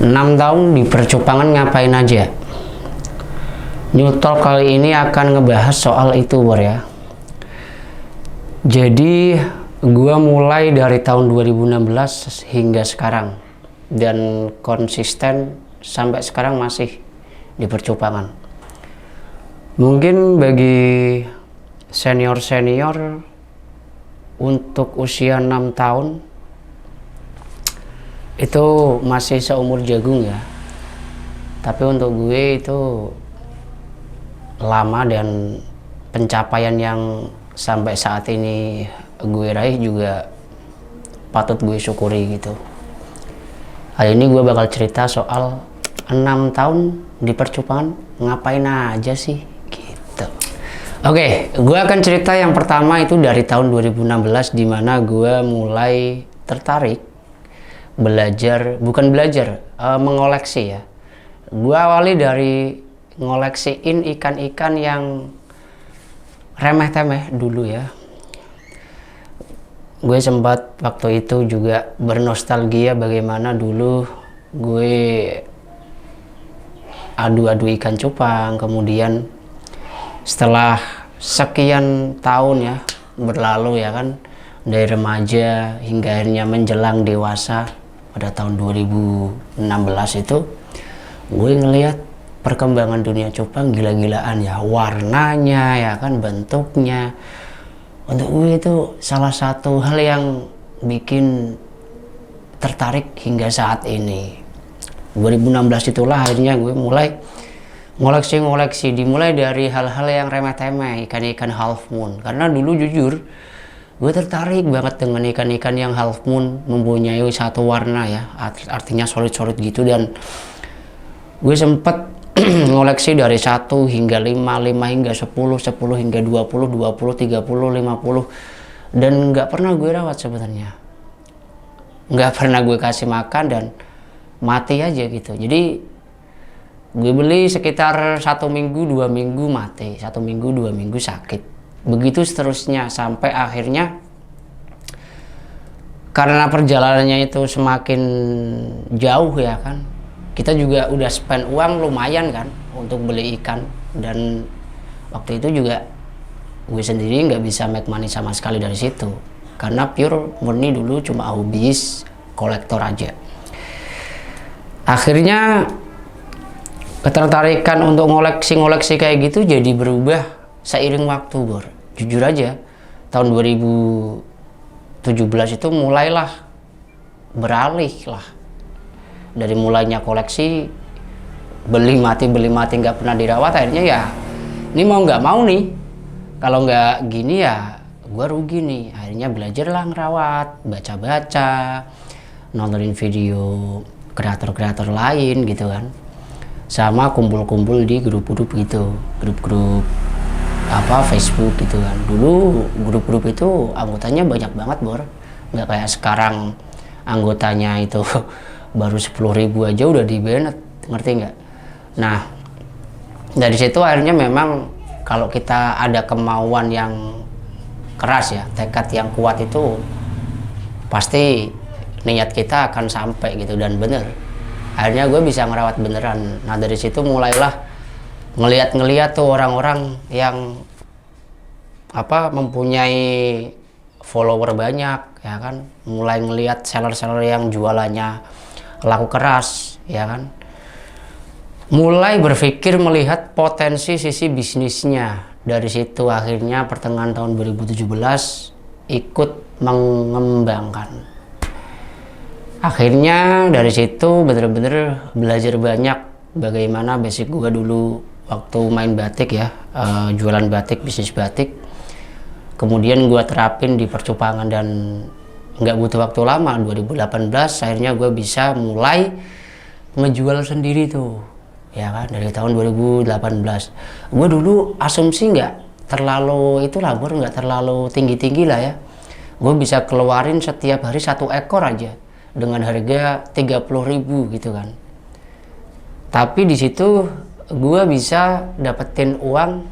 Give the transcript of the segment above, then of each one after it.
6 tahun di percupangan ngapain aja? New Talk kali ini akan ngebahas soal itu, Bor ya. Jadi, gua mulai dari tahun 2016 hingga sekarang dan konsisten sampai sekarang masih di percupangan. Mungkin bagi senior-senior untuk usia 6 tahun itu masih seumur jagung ya, tapi untuk gue itu lama dan pencapaian yang sampai saat ini gue raih juga patut gue syukuri gitu. Hari ini gue bakal cerita soal 6 tahun di percupangan ngapain aja sih gitu. Oke, gue akan cerita yang pertama itu dari tahun 2016 dimana gue mulai tertarik mengoleksi ya. Gue awali dari ngoleksiin ikan-ikan yang remeh-temeh dulu ya. Gue sempat waktu itu juga bernostalgia bagaimana dulu gue adu-adu ikan cupang. Kemudian setelah sekian tahun ya berlalu ya kan, dari remaja hingga akhirnya menjelang dewasa pada tahun 2016 itu gue ngelihat perkembangan dunia cupang gila-gilaan ya, warnanya ya kan, bentuknya. Untuk gue itu salah satu hal yang bikin tertarik hingga saat ini. 2016 itulah akhirnya gue mulai ngoleksi, dimulai dari hal-hal yang remeh-temeh, ikan-ikan half moon. Karena dulu jujur gue tertarik banget dengan ikan-ikan yang half moon, mempunyai satu warna ya, artinya solid-solid gitu. Dan gue sempet ngoleksi dari 1 hingga 5, 5 hingga 10, 10 hingga 20, 20, 30, 50. Dan nggak pernah gue rawat sebenarnya. Nggak pernah gue kasih makan dan mati aja gitu. Jadi gue beli sekitar 1 minggu, 2 minggu mati, 1 minggu, 2 minggu sakit. Begitu seterusnya sampai akhirnya karena perjalanannya itu semakin jauh ya kan, kita juga udah spend uang lumayan kan untuk beli ikan. Dan waktu itu juga gue sendiri nggak bisa make money sama sekali dari situ, karena pure murni dulu cuma hobis kolektor aja. Akhirnya ketertarikan untuk ngoleksi kayak gitu jadi berubah seiring waktu, Bor. Jujur aja, tahun 2017 itu mulailah beralih lah. Dari mulainya koleksi, beli mati nggak pernah dirawat, akhirnya ya ini mau nggak mau nih, kalau nggak gini ya gue rugi nih. Akhirnya belajarlah ngerawat, baca-baca, nontonin video kreator-kreator lain gitu kan, sama kumpul-kumpul di grup-grup gitu, grup-grup Facebook gitu kan. Dulu grup-grup itu anggotanya banyak banget, Bor. Nggak kayak sekarang anggotanya itu baru 10.000 aja udah di-banned, ngerti nggak? Nah, dari situ akhirnya memang kalau kita ada kemauan yang keras ya, tekad yang kuat, itu pasti niat kita akan sampai gitu. Dan bener, akhirnya gue bisa ngerawat beneran. Nah, dari situ mulailah ngeliat tuh orang-orang yang mempunyai follower banyak ya kan, mulai ngeliat seller-seller yang jualannya laku keras ya kan, mulai berpikir melihat potensi sisi bisnisnya. Dari situ akhirnya pertengahan tahun 2017 ikut mengembangkan. Akhirnya dari situ bener-bener belajar banyak bagaimana basic gua dulu waktu main batik ya, jualan batik, bisnis batik. Kemudian gue terapin di percupangan dan nggak butuh waktu lama, 2018 akhirnya gue bisa mulai ngejual sendiri tuh ya kan. Dari tahun 2018 gue dulu asumsi nggak terlalu itu labor, nggak terlalu tinggi-tinggi lah ya. Gue bisa keluarin setiap hari 1 ekor aja dengan harga 30.000 gitu kan. Tapi di situ gue bisa dapetin uang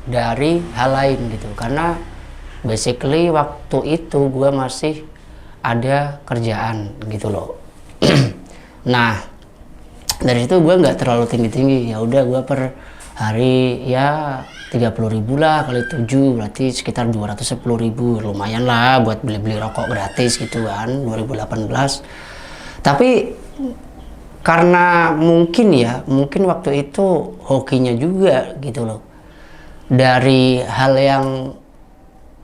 dari hal lain gitu, karena basically waktu itu gue masih ada kerjaan gitu loh. Nah, Dari situ gue nggak terlalu tinggi-tinggi, ya udah gue per hari ya 30.000 lah kali 7 berarti sekitar 210.000, lumayan lah buat beli-beli rokok gratis gitu kan 2018. Tapi karena mungkin waktu itu hokinya juga gitu loh, dari hal yang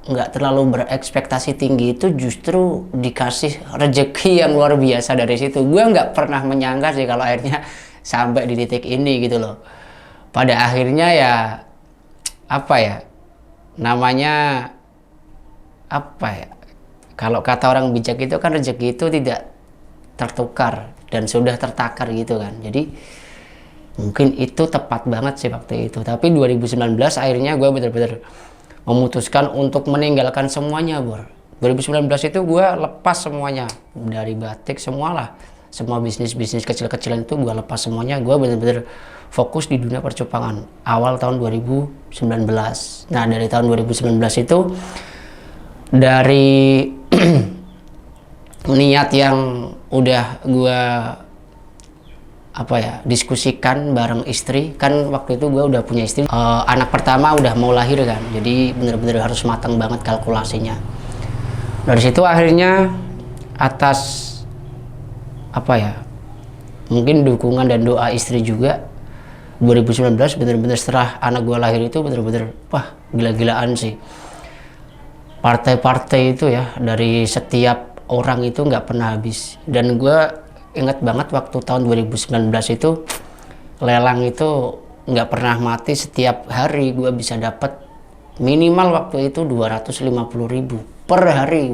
nggak terlalu berekspektasi tinggi itu justru dikasih rejeki yang luar biasa dari situ. Gue nggak pernah menyangka sih kalau akhirnya sampai di titik ini gitu loh. Pada akhirnya ya apa ya namanya, apa ya, kalau kata orang bijak itu kan rezeki itu tidak tertukar dan sudah tertakar gitu kan. Jadi mungkin itu tepat banget sih waktu itu. Tapi 2019 akhirnya gue bener-bener memutuskan untuk meninggalkan semuanya, Bor. 2019 itu gue lepas semuanya, dari batik semualah, semua bisnis-bisnis kecil-kecilan itu gue lepas semuanya. Gue bener-bener fokus di dunia percupangan awal tahun 2019. Nah dari tahun 2019 itu, dari niat yang udah gue diskusikan bareng istri, kan waktu itu gue udah punya istri, anak pertama udah mau lahir kan, jadi bener-bener harus matang banget kalkulasinya. Dari situ akhirnya atas mungkin dukungan dan doa istri juga, 2019 bener-bener setelah anak gue lahir itu bener-bener wah gila-gilaan sih. Partai-partai itu ya dari setiap orang itu nggak pernah habis. Dan gue ingat banget waktu tahun 2019 itu lelang itu nggak pernah mati, setiap hari gue bisa dapat minimal waktu itu 250.000 per hari.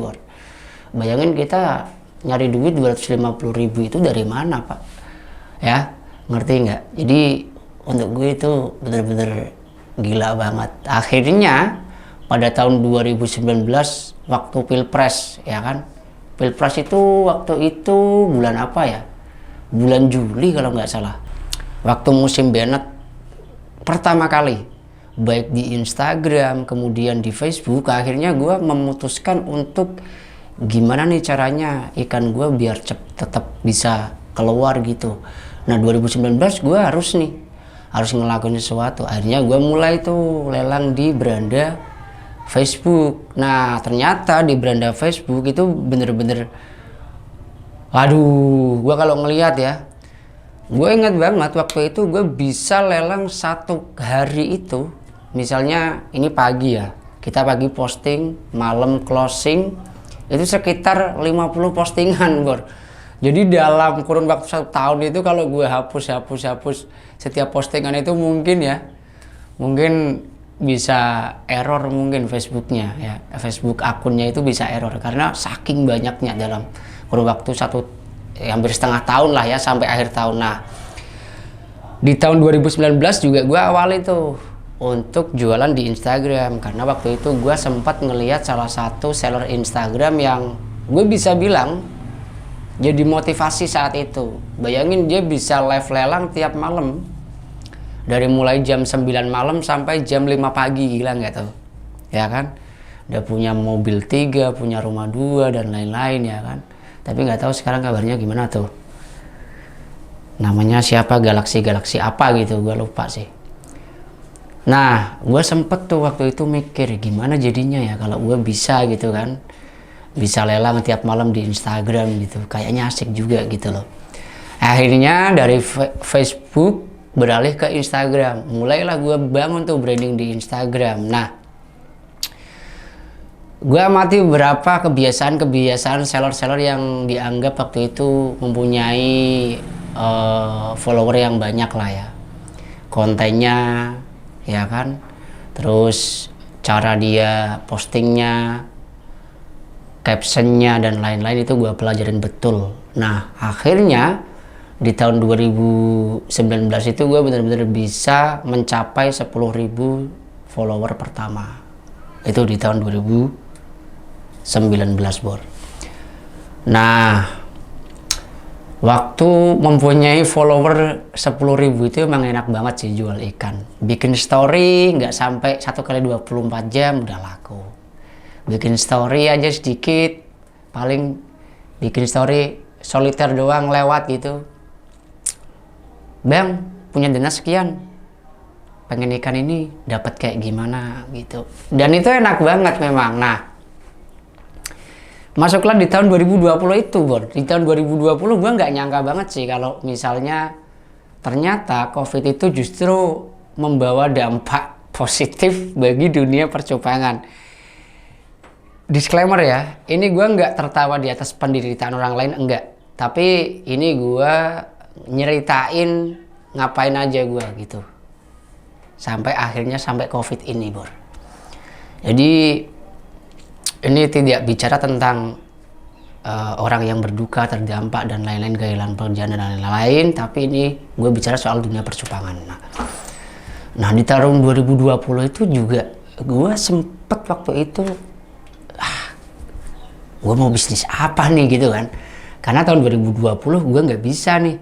Bayangin kita nyari duit 250.000 itu dari mana Pak? Ya ngerti nggak? Jadi untuk gue itu bener-bener gila banget. Akhirnya pada tahun 2019 waktu pilpres ya kan, pilpres itu waktu itu bulan apa ya, bulan Juli kalau nggak salah, waktu musim Bennett pertama kali, baik di Instagram kemudian di Facebook, akhirnya gue memutuskan untuk gimana nih caranya ikan gue biar tetap bisa keluar gitu. Nah 2019 gue harus ngelakuin sesuatu. Akhirnya gue mulai tuh lelang di beranda Facebook. Nah ternyata di beranda Facebook itu bener-bener, waduh, gue kalau ngelihat ya, gue ingat banget waktu itu gue bisa lelang satu hari itu, misalnya ini pagi ya, kita pagi posting, malam closing, itu sekitar 50 postingan, Bor. Jadi dalam kurun waktu 1 tahun itu kalau gue hapus setiap postingan itu mungkin bisa error, mungkin Facebooknya ya, Facebook akunnya itu bisa error karena saking banyaknya dalam kurun waktu hampir setengah tahun lah ya, sampai akhir tahun. Nah di tahun 2019 juga gue awali tuh untuk jualan di Instagram, karena waktu itu gue sempat ngelihat salah satu seller Instagram yang gue bisa bilang jadi motivasi saat itu. Bayangin dia bisa live lelang tiap malam, dari mulai jam 9 malam sampai jam 5 pagi, gila nggak tuh? Ya kan? Udah punya mobil 3, punya rumah 2 dan lain-lain ya kan? Tapi nggak tahu sekarang kabarnya gimana tuh. Namanya siapa, Galaksi apa gitu, gue lupa sih. Nah, gue sempet tuh waktu itu mikir gimana jadinya ya kalau gue bisa gitu kan, bisa lelang tiap malam di Instagram gitu, kayaknya asik juga gitu loh. Akhirnya dari Facebook beralih ke Instagram, mulailah gue bangun tuh branding di Instagram. Nah, gue amati beberapa kebiasaan seller-seller yang dianggap waktu itu mempunyai follower yang banyak lah ya, kontennya ya kan, terus cara dia postingnya, captionnya dan lain-lain itu gue pelajarin betul. Nah akhirnya di tahun 2019 itu gue benar-benar bisa mencapai 10.000 follower pertama. Itu di tahun 2019, Bor. Nah, waktu mempunyai follower 10.000 itu emang enak banget sih jual ikan. Bikin story nggak sampai 1 kali 24 jam udah laku. Bikin story aja sedikit, paling bikin story soliter doang lewat gitu, Bang punya dana sekian, pengen ikan ini dapat kayak gimana gitu. Dan itu enak banget memang. Nah, masuklah di tahun 2020 itu, Bor. Di tahun 2020 gue nggak nyangka banget sih kalau misalnya ternyata COVID itu justru membawa dampak positif bagi dunia percopangan. Disclaimer ya, ini gue nggak tertawa di atas penderitaan orang lain, enggak. Tapi ini gue nyeritain ngapain aja gue gitu. Sampai akhirnya sampai COVID ini, Bor. Jadi ini tidak bicara tentang orang yang berduka, terdampak dan lain-lain, kehilangan pekerjaan dan lain-lain, tapi ini gue bicara soal dunia percopangan. Nah di tahun 2020 itu juga gue sempet waktu itu gue mau bisnis apa nih gitu kan, karena tahun 2020 gue nggak bisa nih,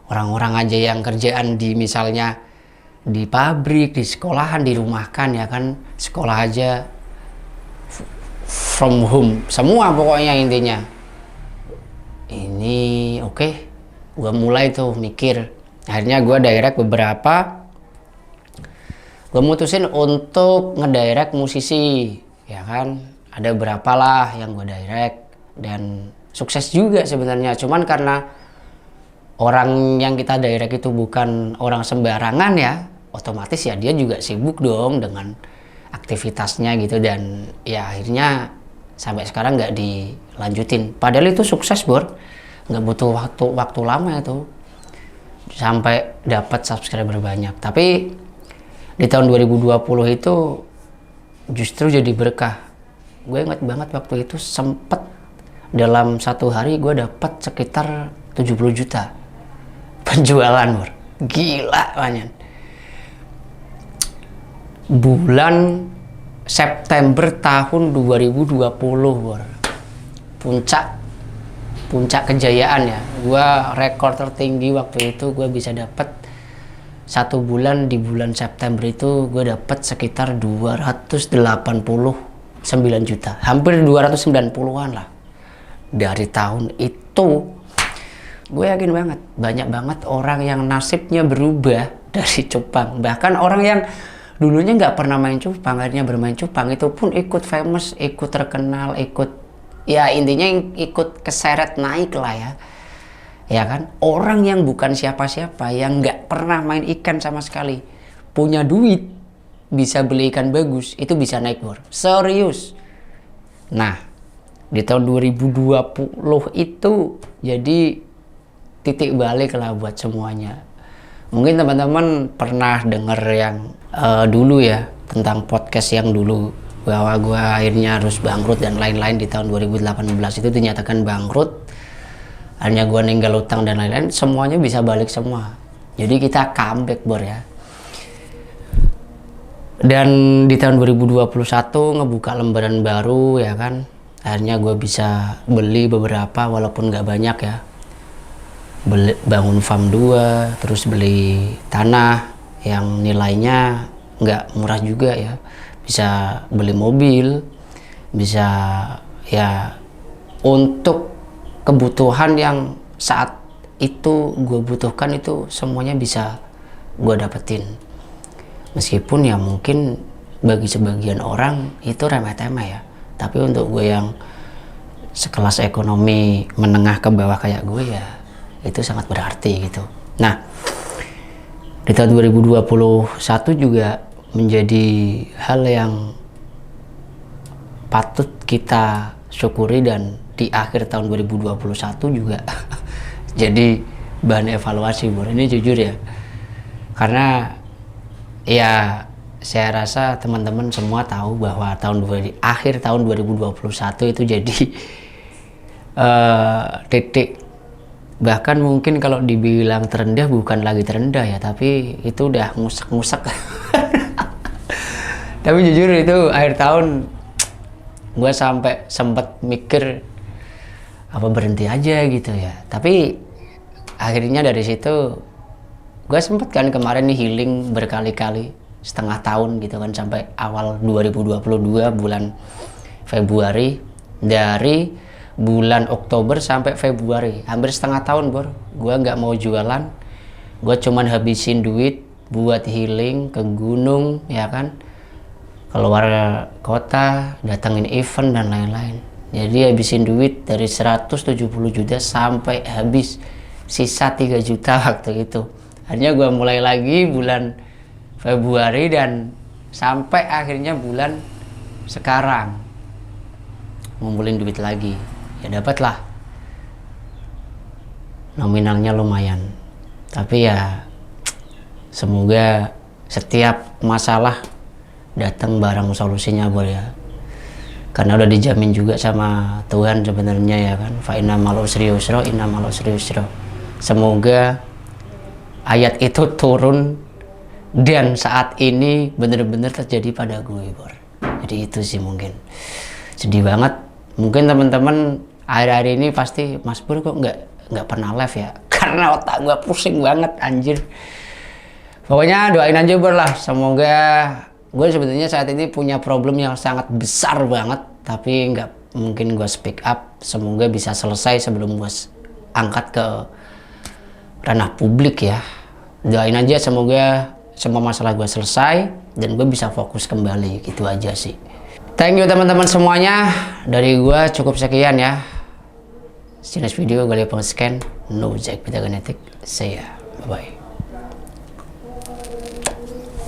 orang-orang aja yang kerjaan di misalnya di pabrik, di sekolahan, dirumahkan ya kan, sekolah aja from home semua pokoknya intinya. Ini oke, gue mulai tuh mikir, akhirnya gue direct beberapa, gue mutusin untuk ngedirect musisi ya kan, ada berapa lah yang gue direct dan sukses juga sebenarnya. Cuman karena orang yang kita direct itu bukan orang sembarangan ya, otomatis ya dia juga sibuk dong dengan aktivitasnya gitu, dan ya akhirnya sampai sekarang nggak dilanjutin. Padahal itu sukses, Bor, nggak butuh waktu lama itu sampai dapat subscriber banyak. Tapi di tahun 2020 itu justru jadi berkah. Gue ingat banget waktu itu sempet dalam satu hari gue dapat sekitar 70 juta penjualan, Bor. Gila banyak. Bulan September tahun 2020, Bor. Puncak kejayaan ya. Gua rekor tertinggi waktu itu gue bisa dapat satu bulan, di bulan September itu gue dapat sekitar 289 juta. Hampir 290-an lah. Dari tahun itu gue yakin banget banyak banget orang yang nasibnya berubah dari cupang. Bahkan orang yang dulunya nggak pernah main cupang, akhirnya bermain cupang, itu pun ikut famous, ikut terkenal, ikut ya intinya ikut keseret naik lah ya kan. Orang yang bukan siapa-siapa, yang nggak pernah main ikan sama sekali, punya duit, bisa beli ikan bagus, itu bisa naik, Bor. Serius. Nah di tahun 2020 itu jadi titik balik lah buat semuanya. Mungkin teman-teman pernah denger yang dulu ya, tentang podcast yang dulu, bahwa gue akhirnya harus bangkrut dan lain-lain. Di tahun 2018 itu dinyatakan bangkrut, akhirnya gue ninggal utang dan lain-lain, semuanya bisa balik semua. Jadi kita comeback, Bor ya. Dan di tahun 2021 ngebuka lembaran baru ya kan, akhirnya gue bisa beli beberapa walaupun nggak banyak ya, bangun farm 2, terus beli tanah yang nilainya nggak murah juga ya, bisa beli mobil, bisa ya untuk kebutuhan yang saat itu gue butuhkan, itu semuanya bisa gue dapetin. Meskipun ya mungkin bagi sebagian orang itu remeh-temeh ya, tapi untuk gue yang sekelas ekonomi menengah ke bawah kayak gue ya, itu sangat berarti gitu. Nah di tahun 2021 juga menjadi hal yang patut kita syukuri, dan di akhir tahun 2021 juga jadi bahan evaluasi, Bor. Ini jujur ya, karena ya saya rasa teman-teman semua tahu bahwa akhir tahun 2021 itu jadi titik, bahkan mungkin kalau dibilang terendah, bukan lagi terendah ya, tapi itu udah ngusek-ngusek. Tapi jujur itu akhir tahun gue sampai sempet mikir apa berhenti aja gitu ya. Tapi akhirnya dari situ gue sempet kan kemarin nih healing berkali-kali, setengah tahun gitu kan, sampai awal 2022 bulan Februari. Dari bulan Oktober sampai Februari, hampir setengah tahun, Bor. Gue nggak mau jualan, gue cuman habisin duit buat healing ke gunung ya kan, keluar kota, datangin event dan lain-lain. Jadi habisin duit dari 170 juta sampai habis, sisa 3 juta waktu itu. Akhirnya gue mulai lagi bulan Februari dan sampai akhirnya bulan sekarang ngumpulin duit lagi. Ya dapatlah, nominalnya lumayan. Tapi ya semoga setiap masalah datang bareng solusinya Bor ya. Karena udah dijamin juga sama Tuhan sebenarnya ya kan. Fa inna ma'al usri yusra, inna ma'al usri yusra. Semoga ayat itu turun dan saat ini bener-bener terjadi pada gue Bor. Jadi itu sih mungkin. Sedih banget. Mungkin teman-teman akhir-akhir ini pasti, Mas Bor kok nggak pernah live ya. Karena otak gue pusing banget anjir. Pokoknya doain aja Bor lah, semoga, gue sebetulnya saat ini punya problem yang sangat besar banget, tapi nggak mungkin gue speak up. Semoga bisa selesai sebelum gue angkat ke ranah publik ya. Doain aja semoga semua masalah gue selesai dan gue bisa fokus kembali, gitu aja sih. Thank you teman-teman semuanya, dari gue cukup sekian ya. See you next video, gue lihat scan, no Jack Pita Genetik, see ya, bye bye.